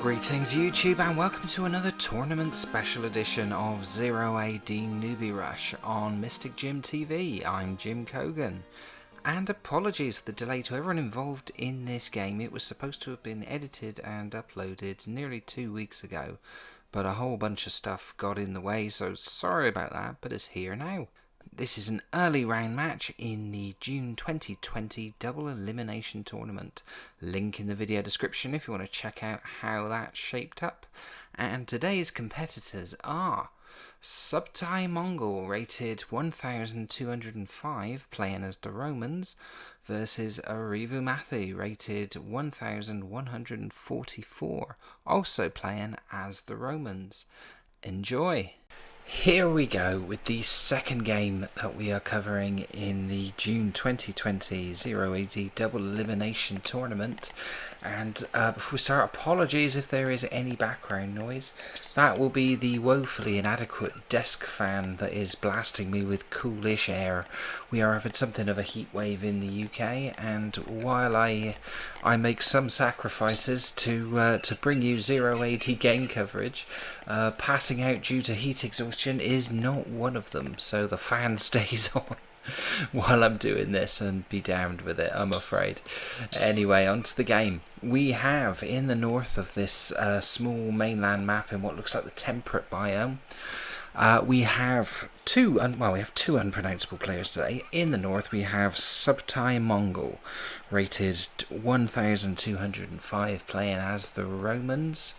Greetings YouTube and welcome to another tournament special edition of 0AD Newbie Rush on Mystic Jim TV. I'm Jim Kogan, and apologies for the delay to everyone involved in this game. It was supposed to have been edited and uploaded nearly 2 weeks ago, but a whole bunch of stuff got in the way, so sorry about that, but it's here now. This is an early round match in the June 2020 double elimination tournament. Link in the video description if you want to check out how that shaped up. And today's competitors are Subotai Mongol, rated 1205, playing as the Romans, versus Arivumathi, rated 1144, also playing as the Romans. Enjoy! Here we go with the second game that we are covering in the June 2020 0AD double elimination tournament. And before we start, apologies if there is any background noise. That will be the woefully inadequate desk fan that is blasting me with coolish air. We are having something of a heat wave in the UK, and while I make some sacrifices to bring you 0AD game coverage, passing out due to heat exhaustion is not one of them, so the fan stays on while I'm doing this, and be damned with it, I'm afraid. Anyway, on to the game. We have in the north of this small mainland map in what looks like the temperate biome, we have two unpronounceable players today. In the north we have Subotai Mongol, rated 1205, playing as the Romans.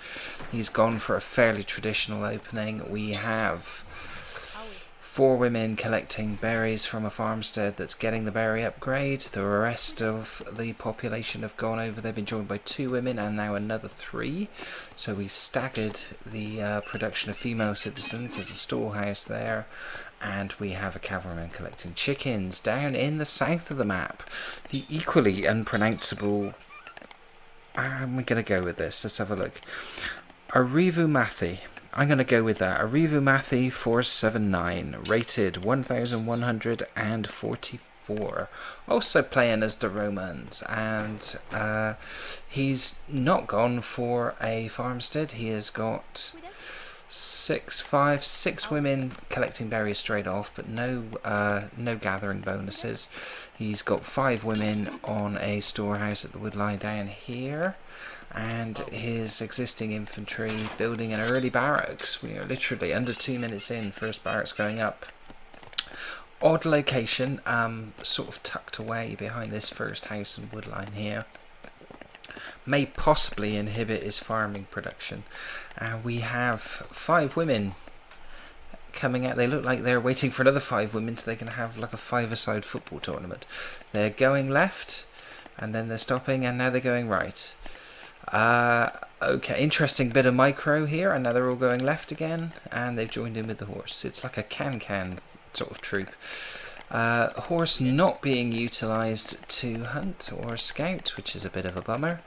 He's gone for a fairly traditional opening. We have 4 women collecting berries from a farmstead that's getting the berry upgrade. The rest of the population have gone over. They've been joined by 2 women and now another 3. So we staggered the production of female citizens. There's a storehouse there. And we have a cavalryman collecting chickens down in the south of the map. The equally unpronounceable... I'm going to go with this. Let's have a look. Arivumathi. I'm going to go with that. Arivumathi479, rated 1144. Also playing as the Romans, and he's not gone for a farmstead. He has got 6 women collecting berries straight off, but no gathering bonuses. He's got 5 women on a storehouse at the woodline down here, and his existing infantry building an early barracks. We are literally under 2 minutes in, first barracks going up. Odd location, sort of tucked away behind this first house and woodline here. May possibly inhibit his farming production. We have 5 women coming out. They look like they're waiting for another 5 women so they can have like a 5-a-side football tournament. They're going left, and then they're stopping, and now they're going right. Okay, interesting bit of micro here, and now they're all going left again, and they've joined in with the horse. It's like a can-can sort of troop. Horse not being utilised to hunt or scout, which is a bit of a bummer.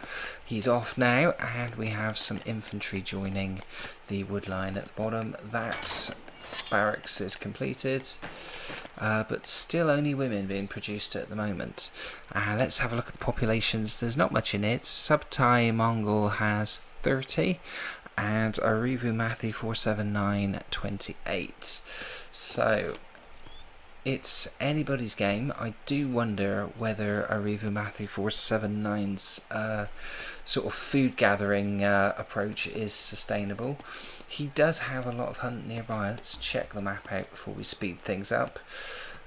He's off now, and we have some infantry joining the woodline at the bottom. That barracks is completed, but still only women being produced at the moment. Let's have a look at the populations. There's not much in it. Subotai Mongol has 30 and Arivumathi479 28. So it's anybody's game. I do wonder whether Arivumathi479's sort of food gathering approach is sustainable. He does have a lot of hunt nearby. Let's check the map out before we speed things up.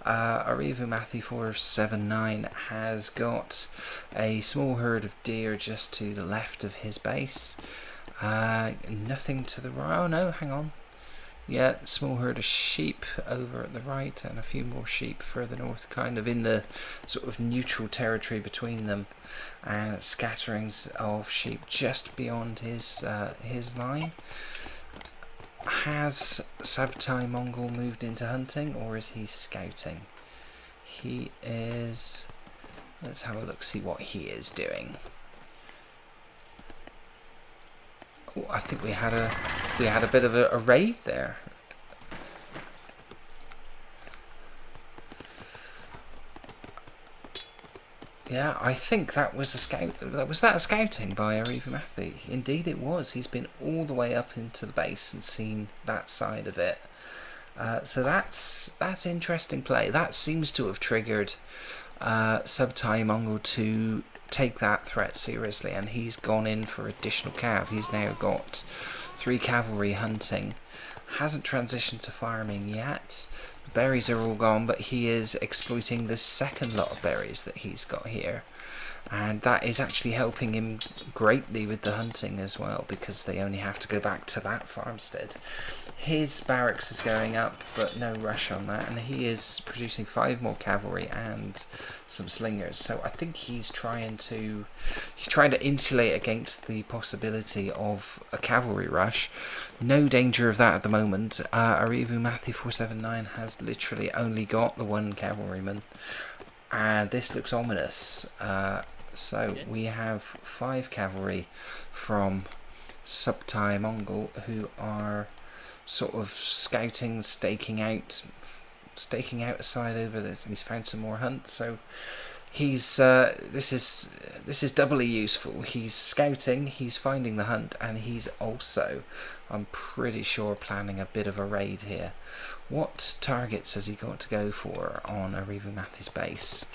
Arivumathi479 has got a small herd of deer just to the left of his base. Nothing to the right. Oh no, hang on. Yeah, small herd of sheep over at the right, and a few more sheep further north, kind of in the sort of neutral territory between them, and scatterings of sheep just beyond his line. Has Subotai Mongol moved into hunting, or is he scouting? He is. Let's have a look, see what he is doing. Oh, I think we had a bit of a raid there. Yeah, I think that was a scout. Was that a scouting by Arivumathi? Indeed, it was. He's been all the way up into the base and seen that side of it. So that's interesting play. That seems to have triggered Subotai Mongol to take that threat seriously, and he's gone in for additional cav. He's now got 3 cavalry hunting. Hasn't transitioned to farming yet. The berries are all gone, but he is exploiting the second lot of berries that he's got here. And that is actually helping him greatly with the hunting as well, because they only have to go back to that farmstead. His barracks is going up, but no rush on that, and he is producing 5 more cavalry and some slingers. So I think he's trying to insulate against the possibility of a cavalry rush. No danger of that at the moment. Arivumathi479 has literally only got the 1 cavalryman, and this looks ominous. So we have 5 cavalry from Subotai Mongol who are sort of scouting, staking out a side over this. He's found some more hunt, so he's this is doubly useful. He's scouting, he's finding the hunt, and he's also, I'm pretty sure, planning a bit of a raid here. What targets has he got to go for on Arivumathi's base?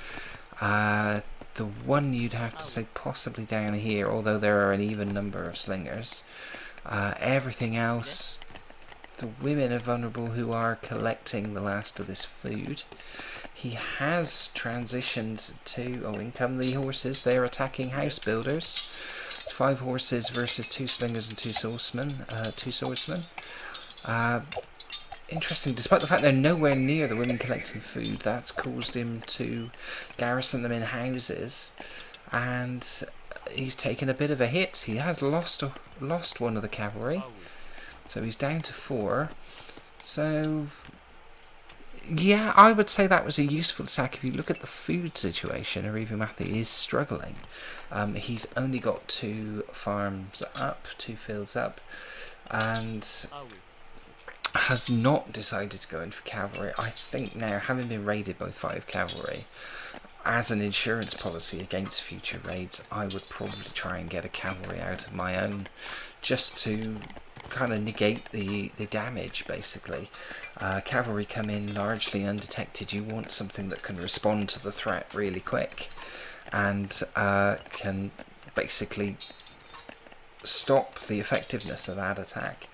The one you'd have to say possibly down here, although there are an even number of slingers. Everything else, the women are vulnerable, who are collecting the last of this food. He has transitioned to, oh, in come the horses. They're attacking house builders. It's 5 horses versus 2 slingers and 2 swordsmen. Interesting, despite the fact they're nowhere near the women collecting food, that's caused him to garrison them in houses, and he's taken a bit of a hit. He has lost one of the cavalry, so he's down to 4. So yeah, I would say that was a useful attack. If you look at the food situation, Arivumathi is struggling. He's only got 2 farms up, 2 fields up, and has not decided to go in for cavalry. I think now, having been raided by 5 cavalry, as an insurance policy against future raids, I would probably try and get a cavalry out of my own, just to kind of negate the damage, basically. Cavalry come in largely undetected. You want something that can respond to the threat really quick, and can basically stop the effectiveness of that attack.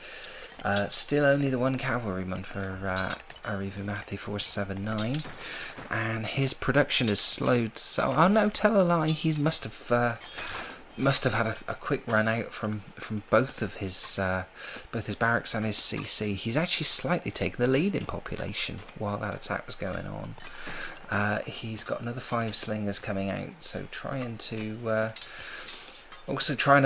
Still only the 1 cavalryman for Arivumathi479, and his production is slowed. So, oh no, tell a lie. He must have had a quick run out from both his barracks and his CC. He's actually slightly taken the lead in population while that attack was going on. He's got another 5 slingers coming out, so trying to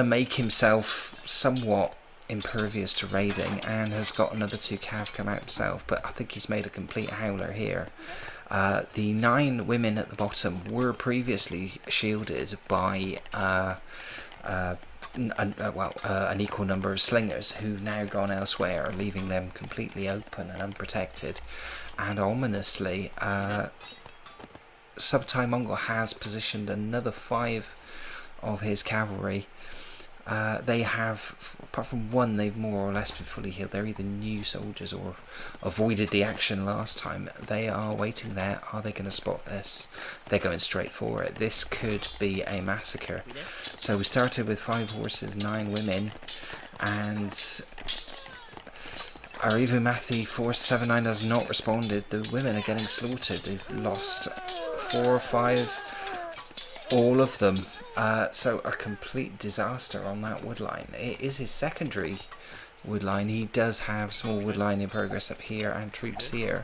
make himself somewhat impervious to raiding, and has got another 2 cav come out himself, but I think he's made a complete howler here. The 9 women at the bottom were previously shielded by an equal number of slingers, who've now gone elsewhere, leaving them completely open and unprotected. And ominously, Subotai Mongol has positioned another 5 of his cavalry. They have, apart from 1, they've more or less been fully healed. They're either new soldiers or avoided the action last time. They are waiting there. Are they going to spot this? They're going straight for it. This could be a massacre. So we started with 5 horses, 9 women, and Arivumathi479 has not responded. The women are getting slaughtered. They've lost 4 or 5, all of them. So a complete disaster on that woodline. It is his secondary woodline. He does have small woodline in progress up here and troops here.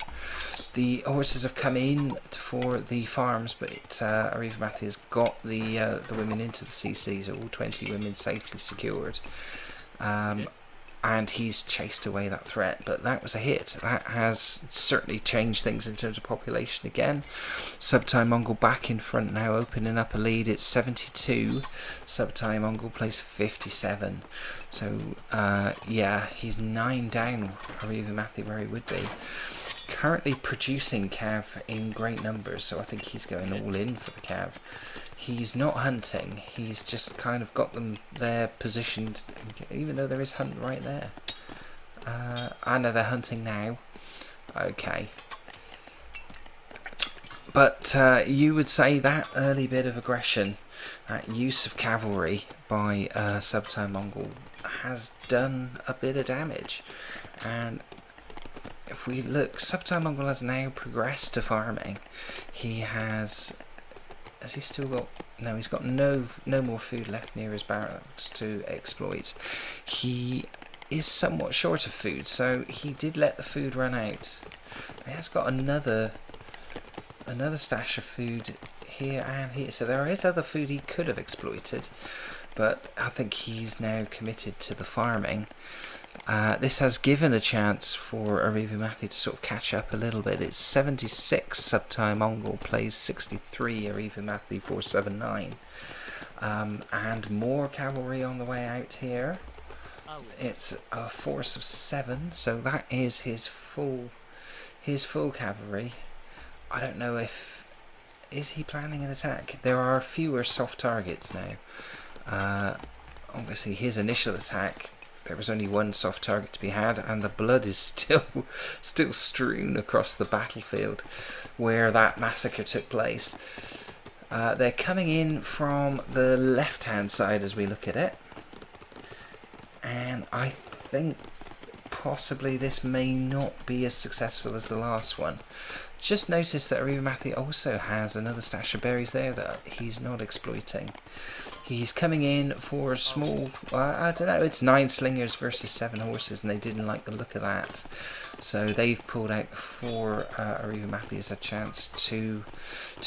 The horses have come in for the farms, but Arivumathi has got the women into the CC, so all 20 women safely secured. And he's chased away that threat, but that was a hit. That has certainly changed things in terms of population again. Subotai Mongol back in front now, opening up a lead. It's 72. Subotai Mongol plays 57. So, yeah, he's 9 down Arivumathi where he would be. currently producing cav in great numbers, so I think he's going all in for the cav. He's not hunting, he's just kind of got them there positioned, even though there is hunt right there. I know they're hunting now. Okay. But you would say that early bit of aggression, that use of cavalry by Subotai Mongol has done a bit of damage. And if we look, Subotai Mongol has now progressed to farming. He has he still got, no, he's got no more food left near his barracks to exploit. He is somewhat short of food, so he did let the food run out. He has got another stash of food here and here, so there is other food he could have exploited, but I think he's now committed to the farming. This has given a chance for Arivumathi to sort of catch up a little bit. It's 76 Subotai Mongol plays 63 Arivumathi479, and more cavalry on the way out here. It's a force of 7, so that is his full cavalry. I don't know if is he planning an attack. There are fewer soft targets now. Obviously, his initial attack, there was only one soft target to be had, and the blood is still strewn across the battlefield where that massacre took place. They're coming in from the left-hand side as we look at it, and I think possibly this may not be as successful as the last one. Just notice that Arivumathi also has another stash of berries there that he's not exploiting. He's coming in for a small, I don't know, it's 9 slingers versus 7 horses, and they didn't like the look of that. So they've pulled out before Arivumathi has a chance to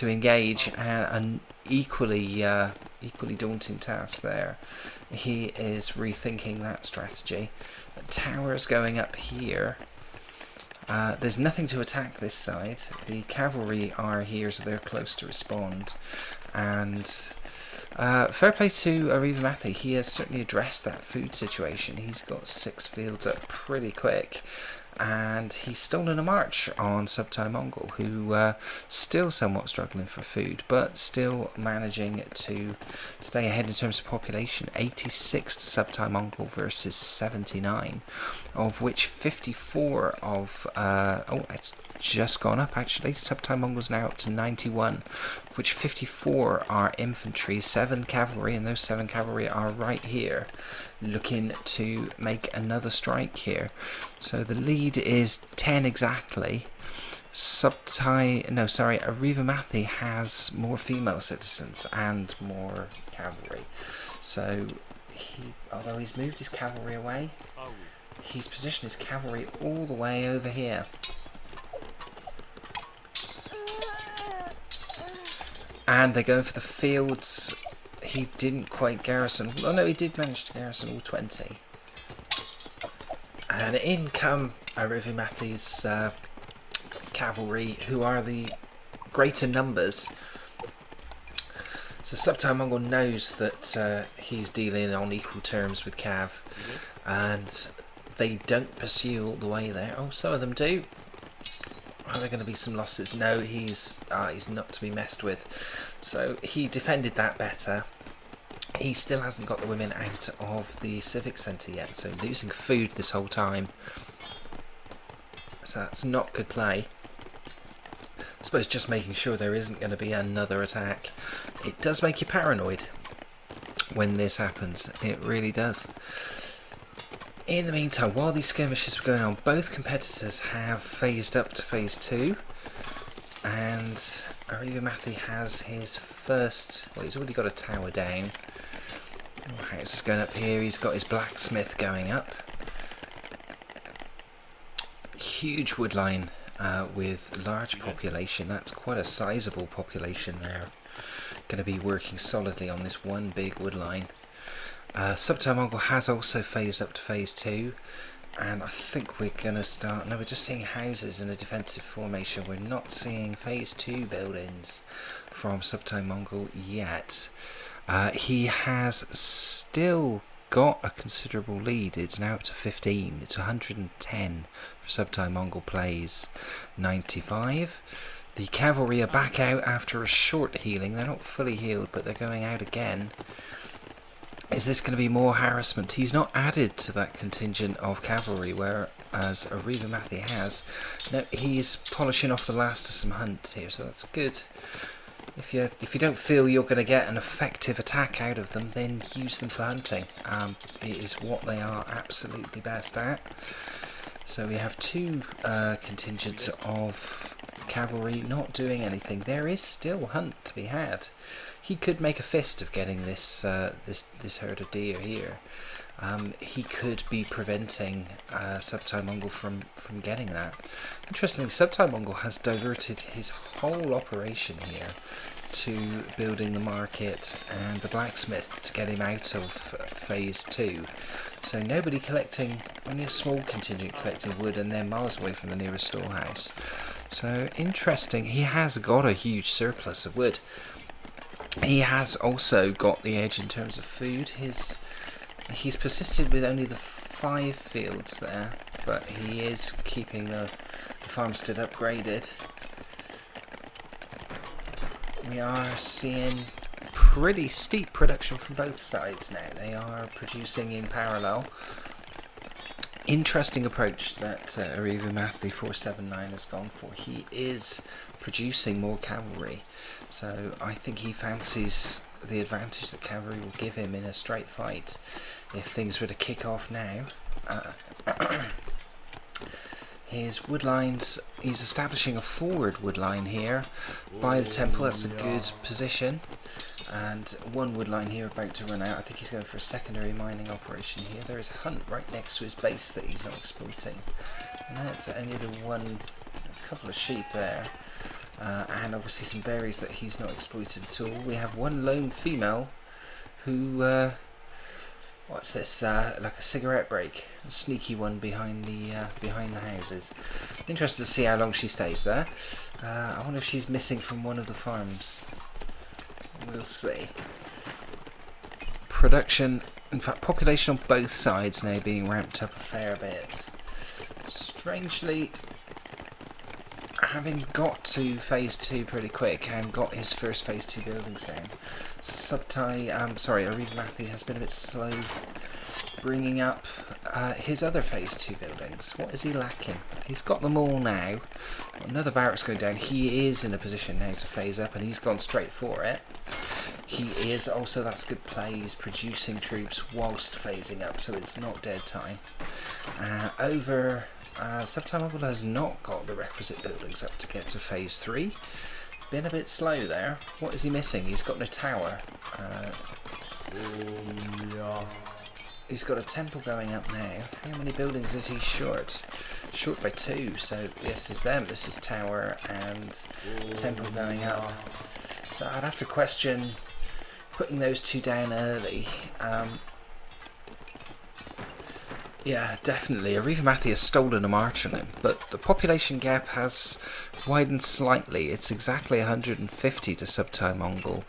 engage, and an equally daunting task there. He is rethinking that strategy. The tower's going up here. There's nothing to attack this side. The cavalry are here, so they're close to respond. And fair play to Arivumathi. He has certainly addressed that food situation. He's got 6 fields up pretty quick. And he's stolen a march on Subotai Mongol, who still somewhat struggling for food, but still managing to stay ahead in terms of population. 86 to Subotai Mongol versus 79, of which 54 of it's just gone up actually. Subotai Mongol's now up to 91, of which 54 are infantry, 7 cavalry, and those 7 cavalry are right here, looking to make another strike here. So the lead is 10 exactly. Arivumathi has more female citizens and more cavalry. So although he's moved his cavalry away, he's positioned his cavalry all the way over here. And they're going for the fields. He didn't quite garrison. Oh no, he did manage to garrison all 20. And in come Arivumathi's cavalry, who are the greater numbers. So Subotai Mongol knows that he's dealing on equal terms with Cav, and they don't pursue all the way there. Oh, some of them do. Are there going to be some losses? No, he's not to be messed with. So he defended that better. He still hasn't got the women out of the civic centre yet, so losing food this whole time. So that's not good play. I suppose just making sure there isn't going to be another attack. It does make you paranoid when this happens. It really does. In the meantime, while these skirmishes were going on, both competitors have phased up to phase 2. And Arivumathi has his first, well, he's already got a tower down. House is going up here, he's got his blacksmith going up. Huge wood line with large population. That's quite a sizable population there. Going to be working solidly on this one big wood line. Subotai Mongol has also phased up to phase 2, and I think we're going to start, no, we're just seeing houses in a defensive formation. We're not seeing phase 2 buildings from Subotai Mongol yet. He has still got a considerable lead. It's now up to 15. It's 110 for Subotai Mongol plays 95. The cavalry are back out after a short healing. They're not fully healed, but they're going out again. Is this going to be more harassment? He's not added to that contingent of cavalry, whereas Arivumathi has. No, he's polishing off the last of some hunt here, so that's good. If you don't feel you're going to get an effective attack out of them, then use them for hunting. It is what they are absolutely best at. So we have two contingents of cavalry not doing anything. There is still hunt to be had. He could make a fist of getting this this herd of deer here. He could be preventing Subotai Mongol from getting that. Interestingly, Subotai Mongol has diverted his whole operation here to building the market and the blacksmith to get him out of phase 2. So nobody collecting, only a small contingent collecting wood, and they're miles away from the nearest storehouse. So interesting, he has got a huge surplus of wood. He has also got the edge in terms of food. He's persisted with only the 5 fields there, but he is keeping the farmstead upgraded. We are seeing pretty steep production from both sides now. They are producing in parallel. Interesting approach that Arivumathi479 has gone for. He is producing more cavalry, so I think he fancies the advantage that cavalry will give him in a straight fight if things were to kick off now. His wood lines, he's establishing a forward wood line here by the temple. That's a good position, and one wood line here about to run out. I think he's going for a secondary mining operation here. There is a hunt right next to his base that he's not exploiting, and that's only a couple of sheep there, and obviously some berries that he's not exploited at all. We have one lone female who what's this, like a cigarette break, a sneaky one behind the houses. Interested to see how long she stays there. I wonder if she's missing from one of the farms. We'll see. Production, in fact population on both sides now being ramped up a fair bit. Strangely, having got to phase 2 pretty quick and got his first phase 2 buildings down, Arivumathi has been a bit slow bringing up his other phase 2 buildings. What is he lacking? He's got them all now. Another barracks going down. He is in a position now to phase up, and he's gone straight for it. He is also, that's good play, he's producing troops whilst phasing up, so it's not dead time. Subotai Mongol has not got the requisite buildings up to get to phase 3. Been a bit slow there. What is he missing? He's got no tower. He's got a temple going up now. How many buildings is he short? Short by 2. So this is them. This is tower and temple going up. So I'd have to question putting those 2 down early. Yeah, definitely. Arivumathi has stolen a march on him, but the population gap has widened slightly. It's exactly 150 to Subotai Mongol,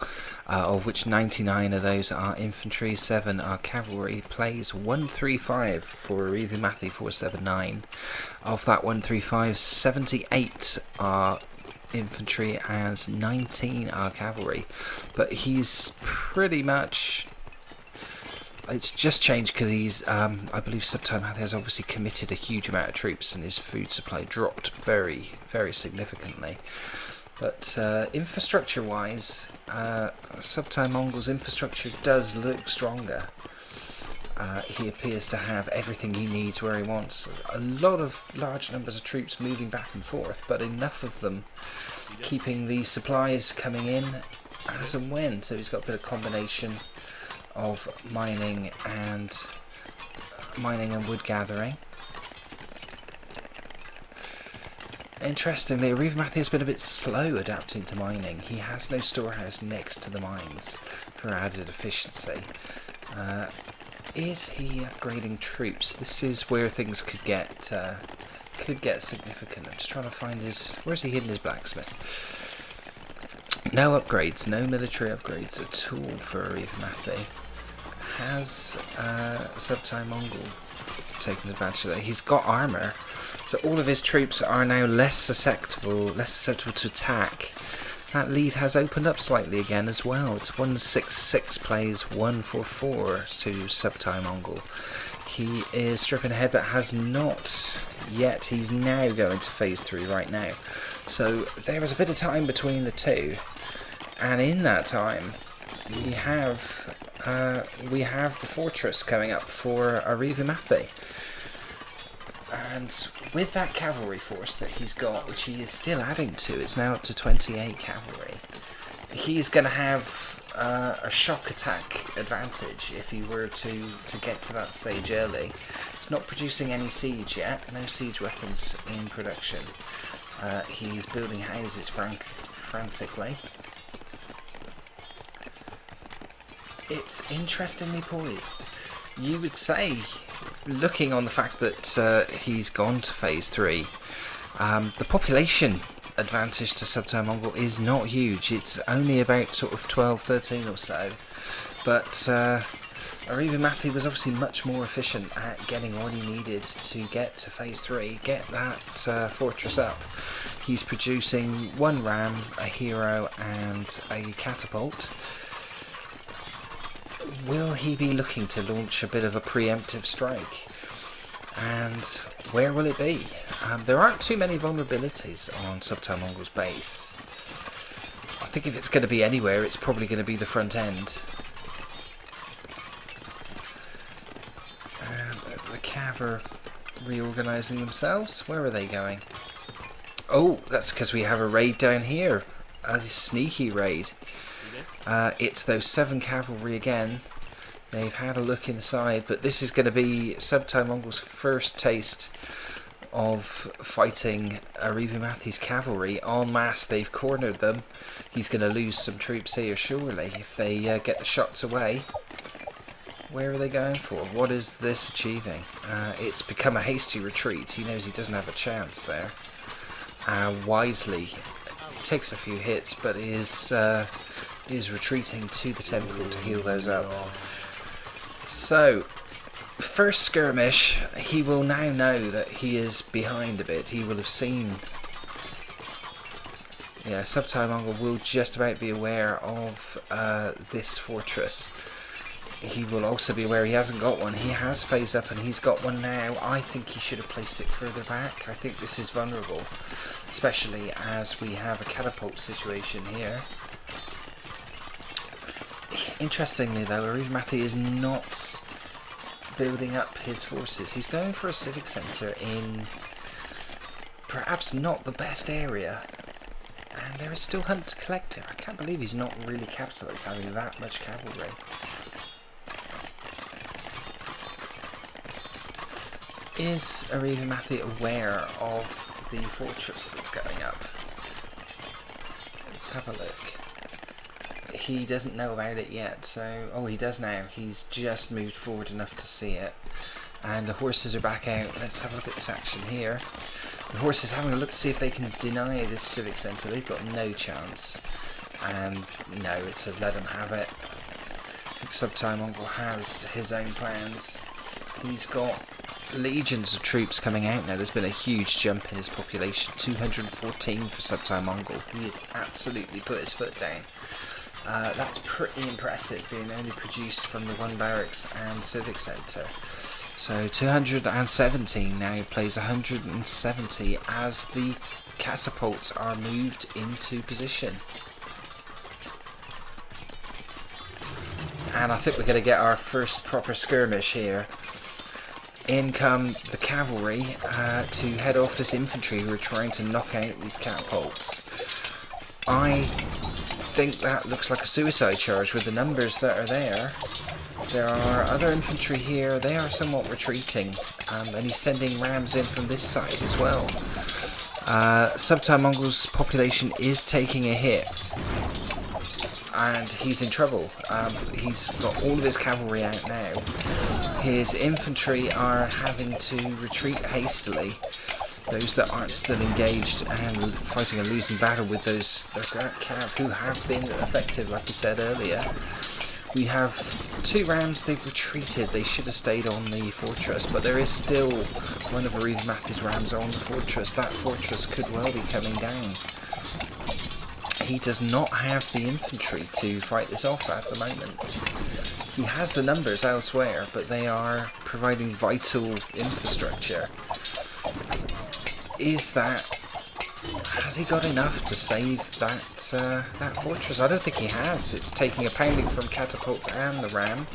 of which 99 of those are infantry, 7 are cavalry. Plays 135 for Arivumathi479. Of that 135, 78 are infantry and 19 are cavalry. But he's pretty much... It's just changed because he's, I believe Subotai Mongol has obviously committed a huge amount of troops and his food supply dropped very, very significantly. But infrastructure-wise, Subotai Mongol's infrastructure does look stronger. He appears to have everything he needs where he wants. A lot of large numbers of troops moving back and forth, but enough of them keeping the supplies coming in as and when. So he's got a bit of combination of mining and wood gathering. Interestingly, Arivumathi has been a bit slow adapting to mining. He has no storehouse next to the mines for added efficiency. Is he upgrading troops? This is where things could get significant. I'm just trying to find his... Where's he hidden his blacksmith? No upgrades, no military upgrades at all for Arivumathi. has Subotai Mongol taken advantage of that? He's got armour, so all of his troops are now less susceptible to attack. That lead has opened up slightly again as well. It's 166 plays 144 to Subotai Mongol. He is stripping ahead, but has not yet. He's now going to phase 3 right now. So there was a bit of time between the two, and in that time we have the fortress coming up for Arivumathi. And with that cavalry force that he's got, which he is still adding to, it's now up to 28 cavalry, he's going to have a shock attack advantage if he were to get to that stage early. It's not producing any siege yet, no siege weapons in production. He's building houses frantically. It's interestingly poised. You would say, looking on the fact that he's gone to phase 3, the population advantage to Subotai Mongol is not huge. It's only about sort of 12, 13 or so. But Arivumathi was obviously much more efficient at getting what he needed to get to phase 3, get that fortress up. He's producing 1 ram, a hero and a catapult. Will he be looking to launch a bit of a preemptive strike? And where will it be? There aren't too many vulnerabilities on Subotai Mongol's base. I think if it's going to be anywhere, it's probably going to be the front end. And the Cav are reorganising themselves. Where are they going? Oh, that's because we have a raid down here. A sneaky raid. It's those 7 cavalry again. They've had a look inside, but this is going to be Subotai Mongol's first taste of fighting Arivumathi's cavalry en masse. They've cornered them. He's going to lose some troops here, surely, if they get the shots away. Where are they going for? What is this achieving? It's become a hasty retreat. He knows he doesn't have a chance there. Wisely takes a few hits, but is retreating to the temple to heal those up. So, first skirmish, he will now know that he is behind a bit. He will have seen... Yeah, Subotai Mongol will just about be aware of this fortress. He will also be aware he hasn't got one. He has phased up and he's got one now. I think he should have placed it further back. I think this is vulnerable, especially as we have a catapult situation here. Interestingly though, Arivumathi is not building up his forces. He's going for a civic centre in perhaps not the best area. And there is still hunt to collect here. I can't believe he's not really capitalised having that much cavalry. Is Arivumathi aware of the fortress that's going up? Let's have a look. He doesn't know about it yet, so... Oh, he does now. He's just moved forward enough to see it. And the horses are back out. Let's have a look at this action here. The horses having a look to see if they can deny this civic centre. They've got no chance. And no, it's a let them have it. I think Subotai Mongol has his own plans. He's got legions of troops coming out now. There's been a huge jump in his population. 214 for Subotai Mongol. He has absolutely put his foot down. That's pretty impressive, being only produced from the 1 barracks and civic centre. So 217 now plays 170 as the catapults are moved into position. And I think we're going to get our first proper skirmish here. In come the cavalry to head off this infantry who are trying to knock out these catapults. I think that looks like a suicide charge with the numbers that are there. There are other infantry here. They are somewhat retreating, and he's sending rams in from this side as well. Subotai Mongol's population is taking a hit, and he's in trouble. He's got all of his cavalry out now. His infantry are having to retreat hastily. Those that aren't still engaged and fighting a losing battle with those Cav who have been effective, like we said earlier. We have 2 rams, they've retreated. They should have stayed on the fortress, but there is still one of Arivumathi's rams on the fortress. That fortress could well be coming down. He does not have the infantry to fight this off at the moment. He has the numbers elsewhere, but they are providing vital infrastructure. Has he got enough to save that fortress? I don't think he has. It's taking a pounding from catapults and the ram.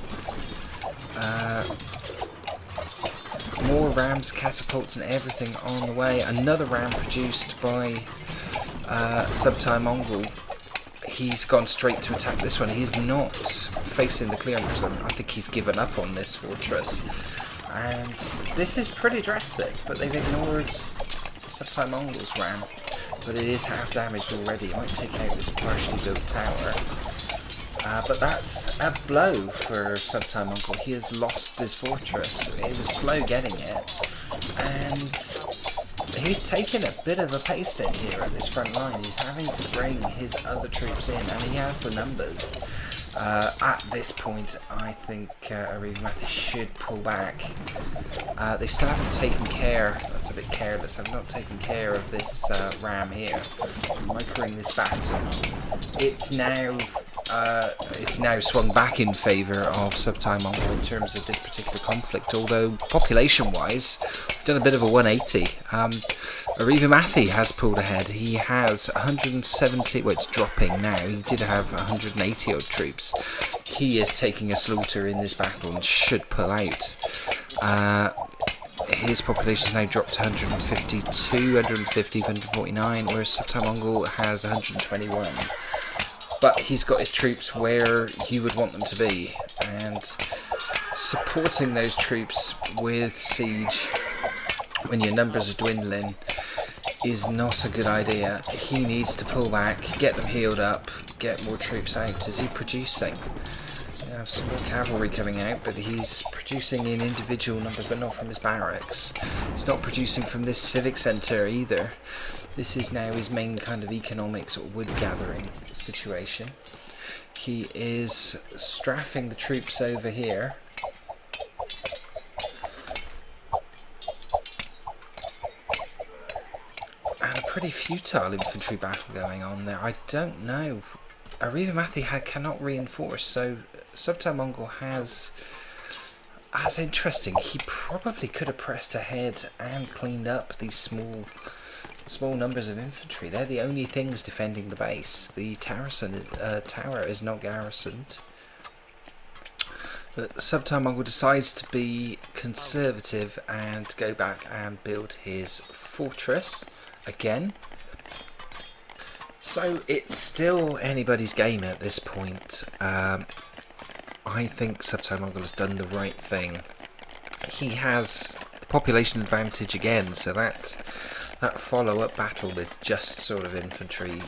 More rams, catapults and everything on the way. Another ram produced by Subotai Mongol. He's gone straight to attack this one. He's not facing the clearance. I think he's given up on this fortress. And this is pretty drastic, but they've ignored Subotai Mongol's ram. But it is half damaged already. It might take out this partially built tower. But that's a blow for Subotai Mongol. He has lost his fortress. It was slow getting it. And he's taken a bit of a pasting here at this front line. He's having to bring his other troops in, and he has the numbers. At this point, I think Arivumathi should pull back. They still haven't taken care, that's a bit careless, have not taken care of this ram here. Microing this battle. It's now swung back in favour of Subotai Mongol in terms of this particular conflict, although population-wise, we've done a bit of a 180. Arivumathi has pulled ahead. He has 170, well, it's dropping now. He did have 180 odd troops. He is taking a slaughter in this battle and should pull out. His population has now dropped to 152, 150, 149, whereas Subotai Mongol has 121. But he's got his troops where you would want them to be, and supporting those troops with siege when your numbers are dwindling is not a good idea. He needs to pull back, get them healed up, get more troops out. Is he producing? We have some more cavalry coming out, but he's producing in individual numbers, but not from his barracks. He's not producing from this civic centre either. This is now his main kind of economic sort of wood gathering situation. He is strafing the troops over here. And a pretty futile infantry battle going on there. I don't know. Arivumathi cannot reinforce, so Subotai Mongol has... As interesting, he probably could have pressed ahead and cleaned up these small numbers of infantry. They're the only things defending the base. The tower is not garrisoned. But Subotai Mongol decides to be conservative and go back and build his fortress again. So it's still anybody's game at this point. I think Subotai Mongol has done the right thing. He has the population advantage again, so that follow-up battle with just sort of infantry,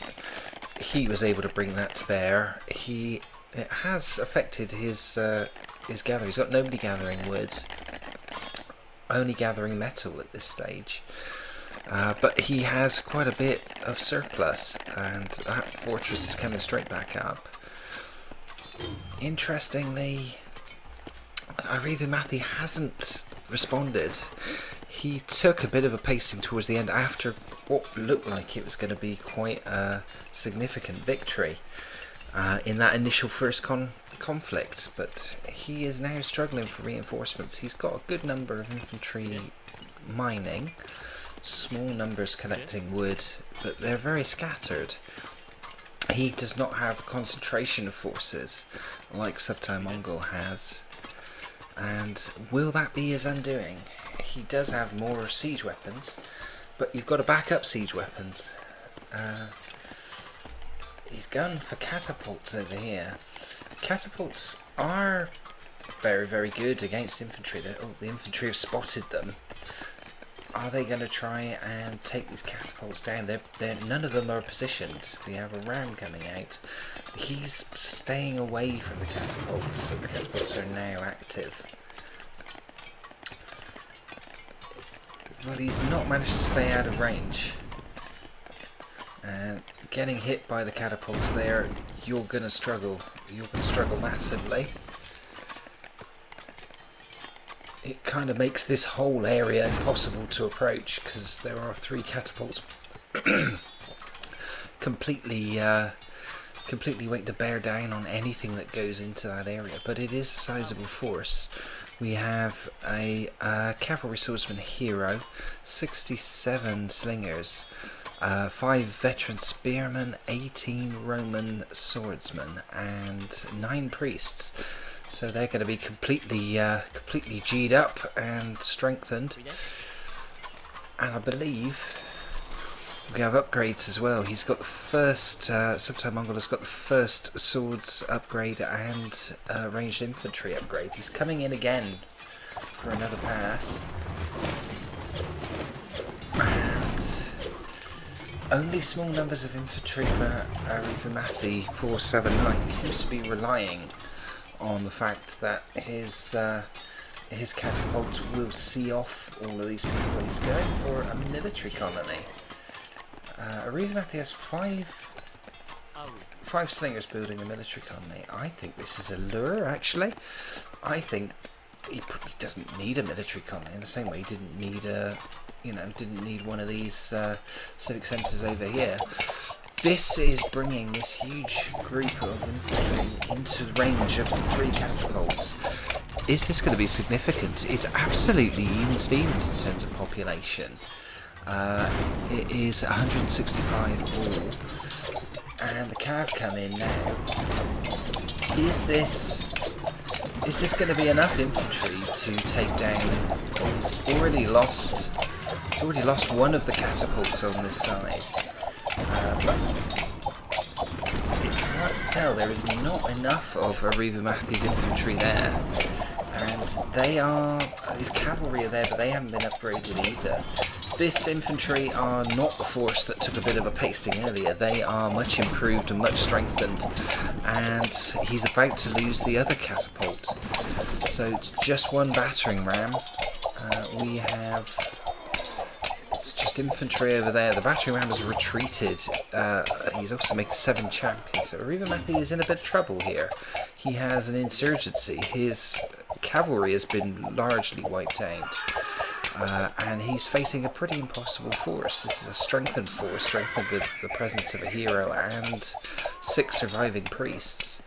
he was able to bring that to bear. It has affected his gathering. He's got nobody gathering wood, only gathering metal at this stage. But he has quite a bit of surplus, and that fortress is coming straight back up. Interestingly, Arivumathi hasn't responded. He took a bit of a pacing towards the end after what looked like it was going to be quite a significant victory in that initial first conflict, but he is now struggling for reinforcements. He's got a good number of infantry mining, small numbers collecting wood, but they're very scattered. He does not have concentration of forces like Subotai Mongol has, and will that be his undoing? He does have more siege weapons, but you've got to back up siege weapons. He's gone for catapults over here. Catapults are very, very good against infantry. The infantry have spotted them. Are they going to try and take these catapults down? None of them are positioned. We have a ram coming out. He's staying away from the catapults, so the catapults are now active. Well, he's not managed to stay out of range. And getting hit by the catapults there, you're going to struggle. You're going to struggle massively. kind of makes this whole area impossible to approach, because there are 3 catapults completely waiting to bear down on anything that goes into that area. But it is a sizable force. We have a cavalry swordsman hero, 67 slingers, 5 veteran spearmen, 18 Roman swordsmen, and 9 priests. So they're going to be completely G'd up and strengthened. And I believe we have upgrades as well. He's got the first, Subotai Mongol has got the first swords upgrade and ranged infantry upgrade. He's coming in again for another pass. And only small numbers of infantry for Arivumathi479. He seems to be relying on the fact that his catapult will see off all of these people. He's going for a military colony. Arivumathi has 5 slingers building a military colony. I think this is a lure, actually. I think he doesn't need a military colony in the same way he didn't need didn't need one of these civic centres over here. This is bringing this huge group of infantry into range of 3 catapults. Is this going to be significant? It's absolutely even Stevens in terms of population. It is 165 all, and the cav come in now. Is this going to be enough infantry to take down? Oh, he's already lost one of the catapults on this side. But it's hard to tell. There is not enough of Arivumathi's infantry there, and his cavalry are there, but they haven't been upgraded either. This infantry are not the force that took a bit of a pasting earlier. They are much improved and much strengthened, and he's about to lose the other catapult. So it's just 1 battering ram. We have just infantry over there. The battering ram has retreated. He's also making 7 champions. So Arivumathi is in a bit of trouble here. He has an insurgency. His cavalry has been largely wiped out. And he's facing a pretty impossible force. This is a strengthened force, strengthened with the presence of a hero and 6 surviving priests.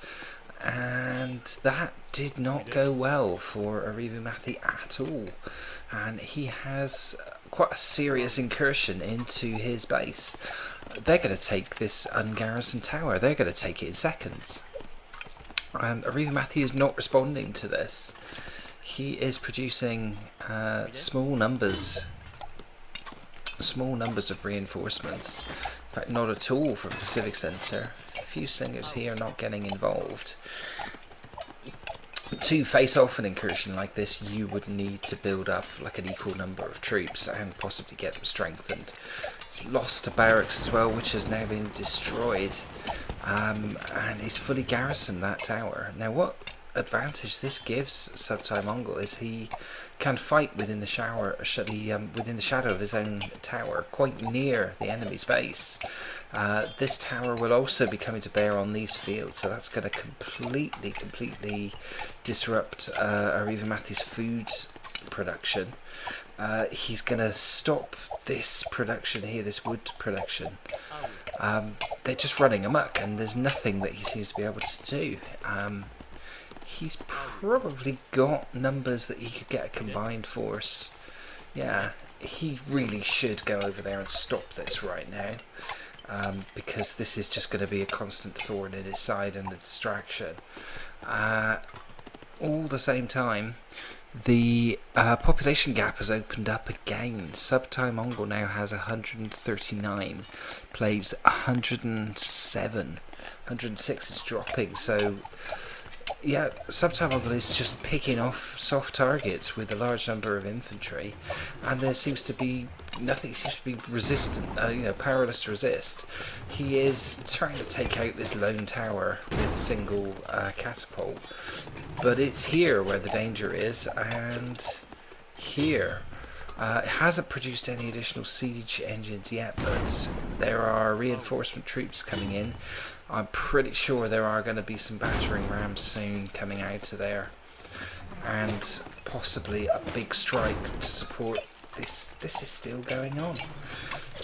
And that did not go well for Arivumathi at all. And he has quite a serious incursion into his base. They're going to take this ungarrisoned tower. They're going to take it in seconds. And Arivumathi is not responding to this. He is producing small numbers of reinforcements. In fact, not at all from the civic centre. A few slingers here not getting involved. To face off an incursion like this, you would need to build up like an equal number of troops and possibly get them strengthened. He's lost a barracks as well, which has now been destroyed, and he's fully garrisoned that tower. Now, what advantage this gives Subotai Mongol is he can fight within the shadow of his own tower, quite near the enemy's base. This tower will also be coming to bear on these fields, so that's going to completely disrupt Arivumathi's food production. He's going to stop this production here, this wood production. They're just running amok, and there's nothing that he seems to be able to do. He's probably got numbers that he could get a combined force. Yeah, he really should go over there and stop this right now, because this is just going to be a constant thorn in his side and a distraction. All the same time, the population gap has opened up again. Subotai Mongol now has 139, plays 107, 106 is dropping, so yeah, Subotai Mongol is just picking off soft targets with a large number of infantry, and there seems to be nothing. He seems to be resistant, powerless to resist. He is trying to take out this lone tower with a single catapult, but it's here where the danger is, and here. It hasn't produced any additional siege engines yet, but there are reinforcement troops coming in. I'm pretty sure there are going to be some battering rams soon coming out of there. and possibly a big strike to support this. This is still going on.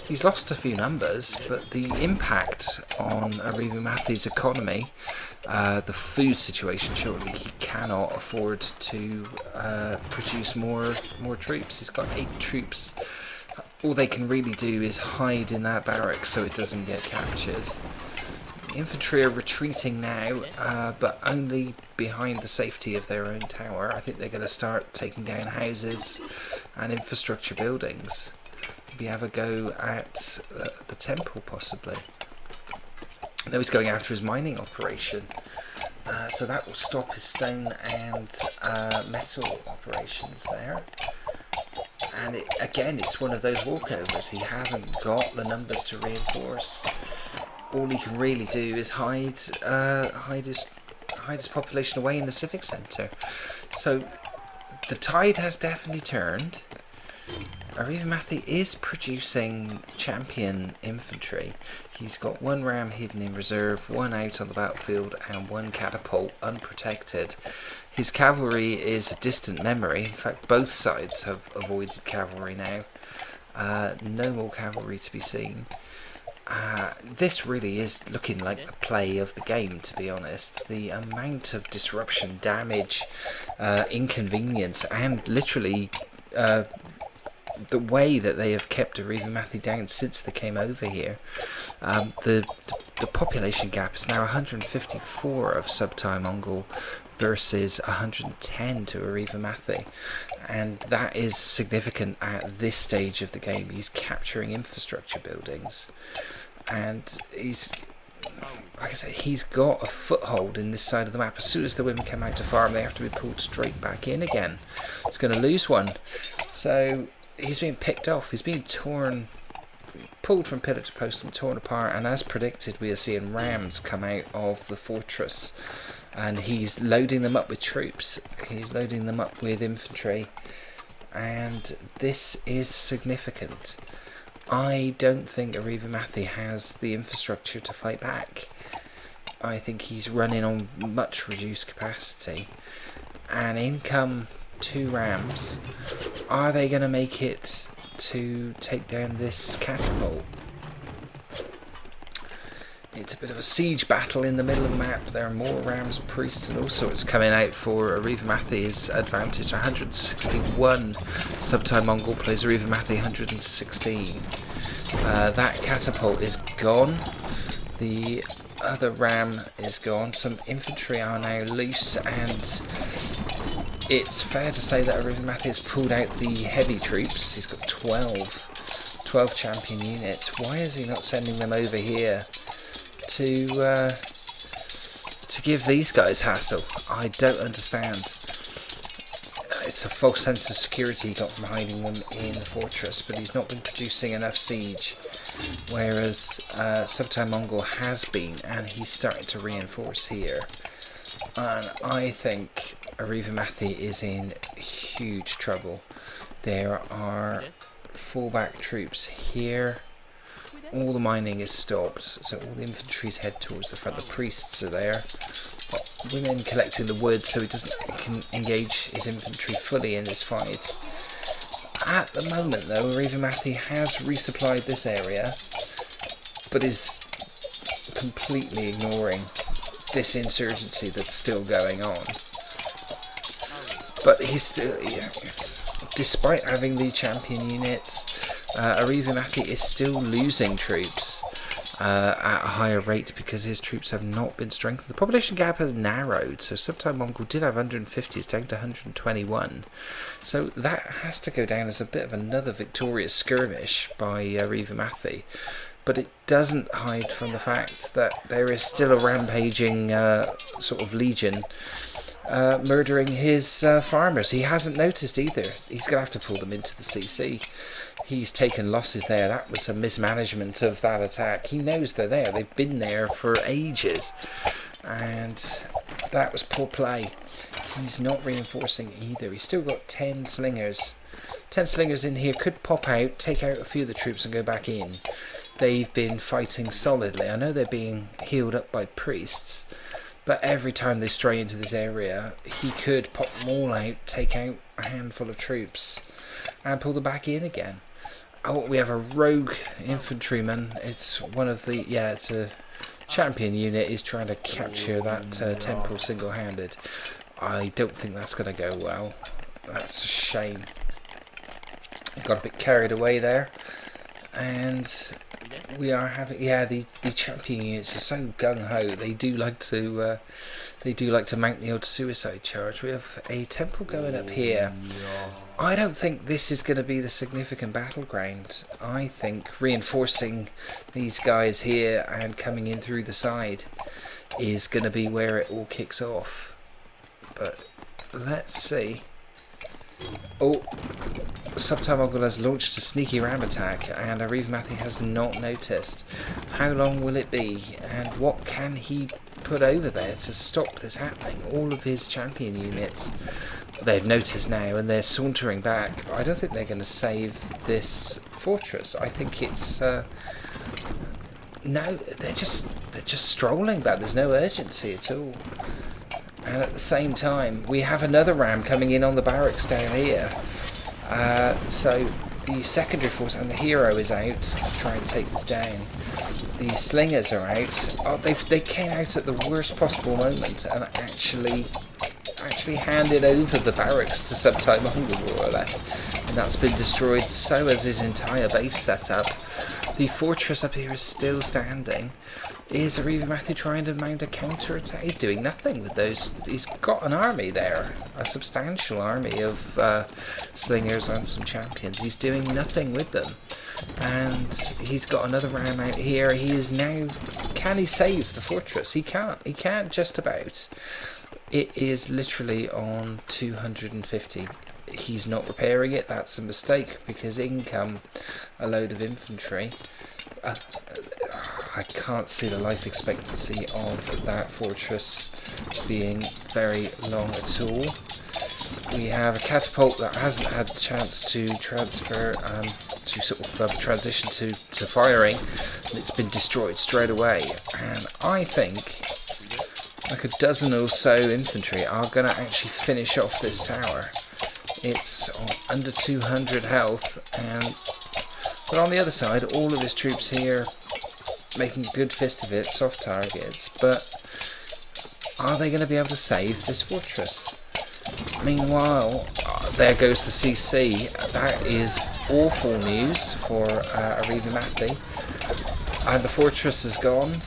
He's lost a few numbers, but the impact on Arivumathi's economy, the food situation, surely he cannot afford to produce more troops. He's got 8 troops. All they can really do is hide in that barrack so it doesn't get captured. The infantry are retreating now, but only behind the safety of their own tower. I think they're going to start taking down houses and infrastructure buildings. Maybe have a go at the temple, possibly. No, he's going after his mining operation. So that will stop his stone and metal operations there. And again, it's one of those walkovers. He hasn't got the numbers to reinforce. All he can really do is hide his population away in the civic centre. So the tide has definitely turned. Arivumathi is producing champion infantry. He's got 1 ram hidden in reserve, 1 out on the battlefield, and 1 catapult unprotected. His cavalry is a distant memory. In fact, both sides have avoided cavalry now. No more cavalry to be seen. This really is looking like the play of the game, to be honest. The amount of disruption, damage, inconvenience, and literally the way that they have kept Arivumathi down since they came over here. The population gap is now 154 of Subotai Mongol versus 110 to Arivumathi, and that is significant at this stage of the game. He's capturing infrastructure buildings, and he's, like I say, he's got a foothold in this side of the map. As soon as the women come out to farm, they have to be pulled straight back in again. He's going to lose one, so he's being picked off. He's being pulled from pillar to post and torn apart, and as predicted, we are seeing rams come out of the fortress, and he's loading them up with troops. He's loading them up with infantry, and this is significant. I don't think Arivumathi has the infrastructure to fight back. I think he's running on much reduced capacity, and in come 2 rams. Are they going to make it to take down this catapult? It's a bit of a siege battle in the middle of the map. There are more rams, priests, and all sorts coming out for Arivumathi's advantage. 161 Subotai Mongol plays Arivumathi 116. That catapult is gone. The other ram is gone. Some infantry are now loose, and it's fair to say that Arivumathi has pulled out the heavy troops. He's got 12 champion units. Why is he not sending them over here to give these guys hassle? I don't understand. It's a false sense of security he got from hiding them in the fortress, but he's not been producing enough siege, whereas Subotai Mongol has been, and he's starting to reinforce here. And I think Arivumathi is in huge trouble. There are fallback troops here. All the mining is stopped, so all the infantry's head towards the front. The priests are there. Women collecting the wood so he can engage his infantry fully in this fight. At the moment, though, Arivumathi has resupplied this area, but is completely ignoring this insurgency that's still going on. But he's still, despite having the champion units, Arivumathi is still losing troops at a higher rate because his troops have not been strengthened. The population gap has narrowed, so Subotai Mongol did have 150, it's down to 121. So that has to go down as a bit of another victorious skirmish by Arivumathi. But it doesn't hide from the fact that there is still a rampaging sort of legion murdering his farmers. He hasn't noticed either. He's going to have to pull them into the CC. He's taken losses there. That was a mismanagement of that attack. He knows they're there. They've been there for ages. And that was poor play. He's not reinforcing either. He's still got 10 slingers. 10 slingers in here could pop out, take out a few of the troops and go back in. They've been fighting solidly. I know they're being healed up by priests, But every time they stray into this area, he could pop them all out, take out a handful of troops, and pull them back in again. Oh, we have a rogue infantryman. It's one of the... yeah, it's a champion unit. He's trying to capture that temple single-handed. I don't think that's going to go well. That's a shame. Got a bit carried away there. And we are having... yeah, the champion units are so gung-ho. They do like to mount the old suicide charge. We have a temple going up here. I don't think this is going to be the significant battleground. I think reinforcing these guys here and coming in through the side is going to be where it all kicks off. But let's see. Oh, Subotai Mongol has launched a sneaky ram attack and Arivumathi has not noticed. How long will it be and what can he put over there to stop this happening? All of his champion units, they've noticed now and they're sauntering back. I don't think they're going to save this fortress. I think it's no, they're just strolling back. There's no urgency at all. And at the same time, we have another ram coming in on the barracks down here. So the secondary force and the hero is out to try and take this down. The slingers are out. Oh, they came out at the worst possible moment and actually handed over the barracks to Subotai Mongol, more or less. And that's been destroyed, so has his entire base setup. The fortress up here is still standing. Is Arivumathi trying to mount a counter-attack? He's doing nothing with those. He's got an army there, a substantial army of slingers and some champions. He's doing nothing with them. And he's got another ram out here. He is now... can he save the fortress? He can't. He can't just about. It is literally on 250. He's not repairing it. That's a mistake because in come a load of infantry. I can't see the life expectancy of that fortress being very long at all. We have a catapult that hasn't had the chance to transfer, to sort of transition to firing, and it's been destroyed straight away. And I think like a dozen or so infantry are going to actually finish off this tower. It's under 200 health, but on the other side, all of his troops here making a good fist of it, soft targets, but are they going to be able to save this fortress? Meanwhile, there goes the CC. That is awful news for Arivumathi. And the fortress is gone.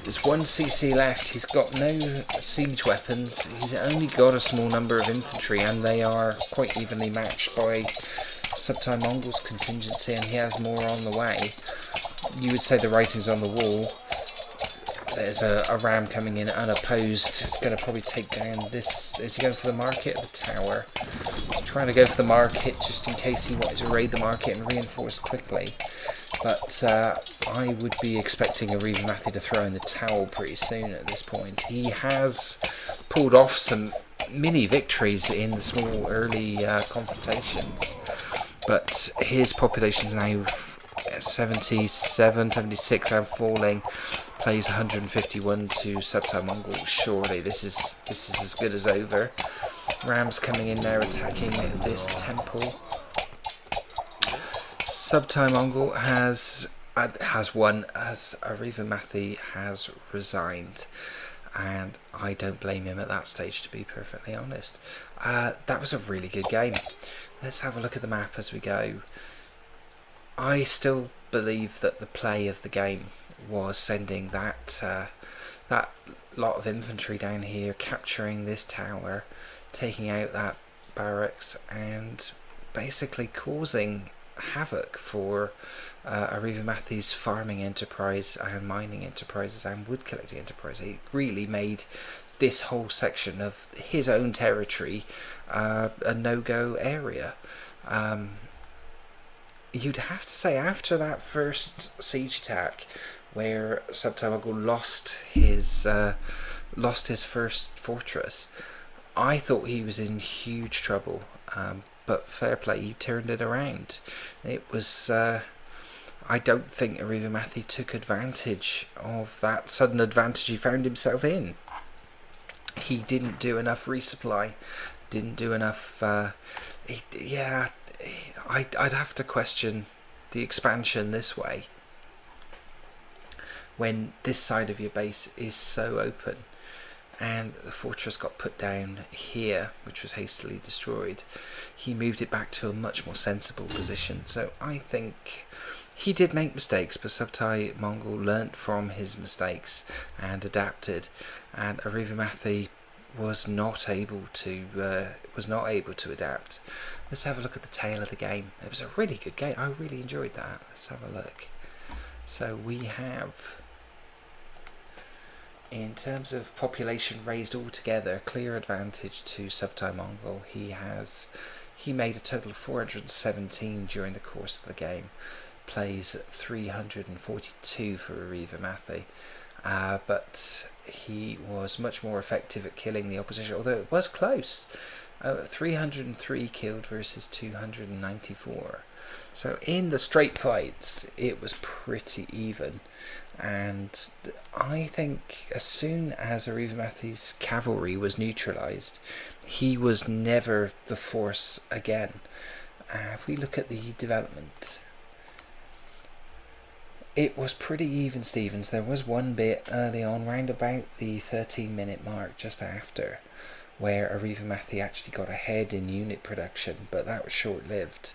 There's one CC left. He's got no siege weapons. He's only got a small number of infantry, and they are quite evenly matched by Subotai Mongol's contingency, and he has more on the way. You would say the writing's on the wall. There's a ram coming in unopposed. It's going to probably take down this. Is he going for the market or the tower? He's trying to go for the market just in case he wanted to raid the market and reinforce quickly. But I would be expecting Arivumathi to throw in the towel pretty soon at this point. He has pulled off some mini victories in the small early confrontations, but his population's now 77, 76 and falling. Plays 151 to Subotai Mongol. Surely this is as good as over. Rams coming in there attacking this temple. Subotai Mongol has won as Arivumathi has resigned, and I don't blame him at that stage, to be perfectly honest. That was a really good game. Let's have a look at the map as we go. I still believe that the play of the game was sending that lot of infantry down here, capturing this tower, taking out that barracks, and basically causing havoc for Arivumathi's farming enterprise and mining enterprises and wood collecting enterprise. It really made this whole section of his own territory a no-go area. You'd have to say after that first siege attack, where Subotai Mongol lost his first fortress, I thought he was in huge trouble. But fair play, he turned it around. It was I don't think Arivumathi took advantage of that sudden advantage he found himself in. he didn't do enough resupply, didn't do enough. I'd have to question the expansion this way when this side of your base is so open, and the fortress got put down here, which was hastily destroyed. He moved it back to a much more sensible position. So I think he did make mistakes, but Subotai Mongol learnt from his mistakes and adapted, and Arivumathi was not able to adapt. Let's have a look at the tail of the game. It was a really good game. I really enjoyed that. Let's have a look. So we have, in terms of population raised altogether, clear advantage to Subotai Mongol. He made a total of 417 during the course of the game. Plays 342 for Arivumathi, but he was much more effective at killing the opposition, although it was close. 303 killed versus 294. So in the straight fights, it was pretty even. And I think as soon as Arivumathi's cavalry was neutralised, he was never the force again. If we look at the development, it was pretty even, Stevens. There was one bit early on, round about the 13-minute mark, just after, where Arivumathi actually got ahead in unit production, but that was short-lived.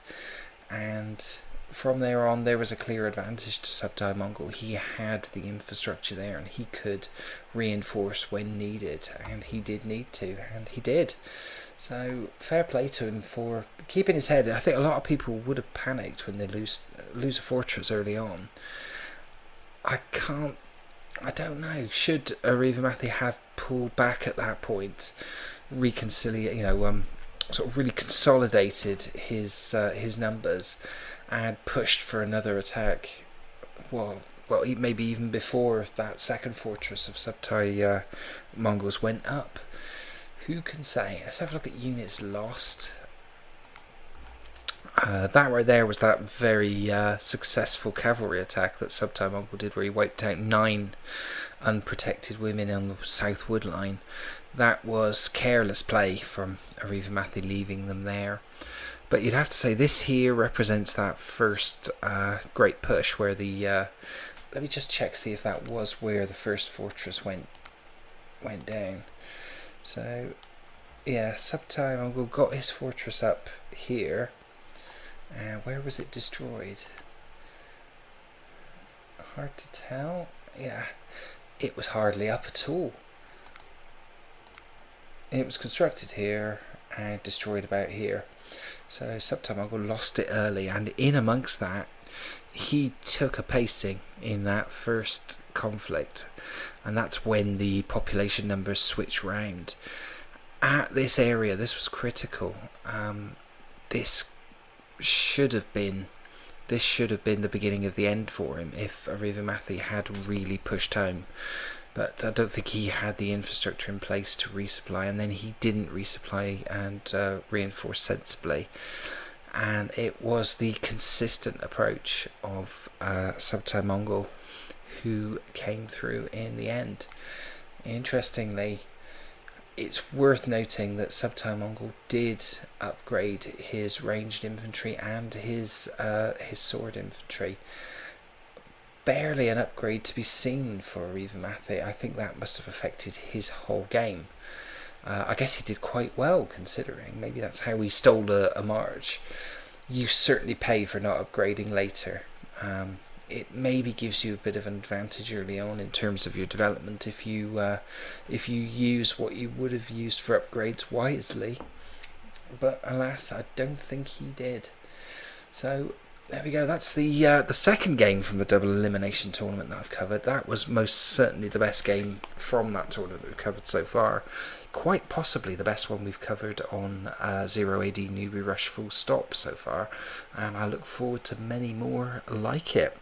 And from there on, there was a clear advantage to Subotai Mongol. He had the infrastructure there, and he could reinforce when needed, and he did need to, and he did. So fair play to him for keeping his head. I think a lot of people would have panicked when they lose a fortress early on. I don't know. Should Arivumathi have pulled back at that point, sort of really consolidated his numbers and pushed for another attack? Well, maybe even before that second fortress of Subotai Mongols went up. Who can say? Let's have a look at units lost. That right there was that very successful cavalry attack that Subotai Mongol did, where he wiped out 9 unprotected women on the south wood line. That was careless play from Arivumathi, leaving them there. But you'd have to say this here represents that first great push where the... let me just check, see if that was where the first fortress went down. So, yeah, Subotai Mongol got his fortress up here. Where was it destroyed? Hard to tell. Yeah, it was hardly up at all. It was constructed here and destroyed about here. So Subotai Mongol lost it early, and in amongst that, he took a pasting in that first conflict, and that's when the population numbers switched round. At this area, this was critical. This should have been the beginning of the end for him if Arivumathi had really pushed home. But I don't think he had the infrastructure in place to resupply, and then he didn't resupply and reinforce sensibly. And it was the consistent approach of Subotai Mongol who came through in the end. Interestingly, it's worth noting that Subotai Mongol did upgrade his ranged infantry and his sword infantry. Barely an upgrade to be seen for Arivumathi. I think that must have affected his whole game. I guess he did quite well, considering. Maybe that's how he stole a march. You certainly pay for not upgrading later. It maybe gives you a bit of an advantage early on in terms of your development if you use what you would have used for upgrades wisely. But alas, I don't think he did. So there we go. That's the second game from the double elimination tournament that I've covered. That was most certainly the best game from that tournament that we've covered so far. Quite possibly the best one we've covered on 0AD Newbie Rush full stop so far, and I look forward to many more like it.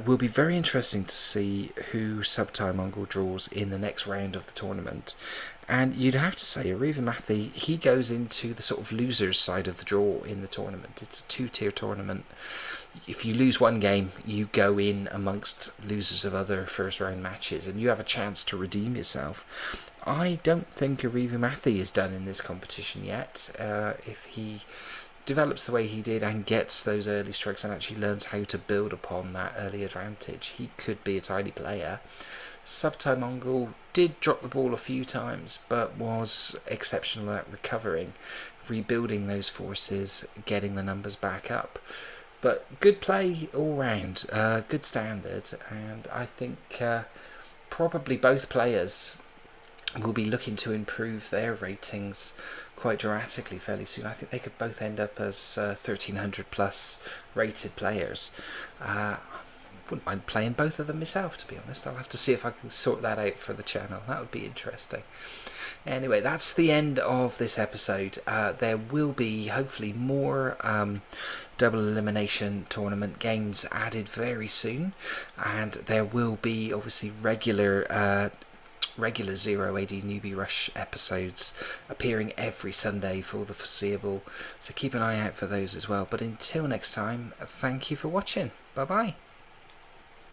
Will be very interesting to see who Subotai Mongol draws in the next round of the tournament, And you'd have to say Arivumathi, he goes into the sort of losers side of the draw in the tournament. It's a 2-tier tournament. If you lose one game, you go in amongst losers of other first round matches and you have a chance to redeem yourself. I don't think Arivumathi is done in this competition yet. If he develops the way he did and gets those early strikes and actually learns how to build upon that early advantage, he could be a tidy player. Subotai Mongol did drop the ball a few times, but was exceptional at recovering, rebuilding those forces, getting the numbers back up. But good play all round, good standard, and I think probably both players will be looking to improve their ratings quite dramatically fairly soon. I think they could both end up as 1300 plus rated players. Wouldn't mind playing both of them myself, to be honest. I'll have to see if I can sort that out for the channel. That would be interesting. Anyway, that's the end of this episode. There will be hopefully more double elimination tournament games added very soon, and there will be obviously regular 0AD Newbie Rush episodes appearing every Sunday for the foreseeable, so keep an eye out for those as well. But until next time, thank you for watching. Bye bye.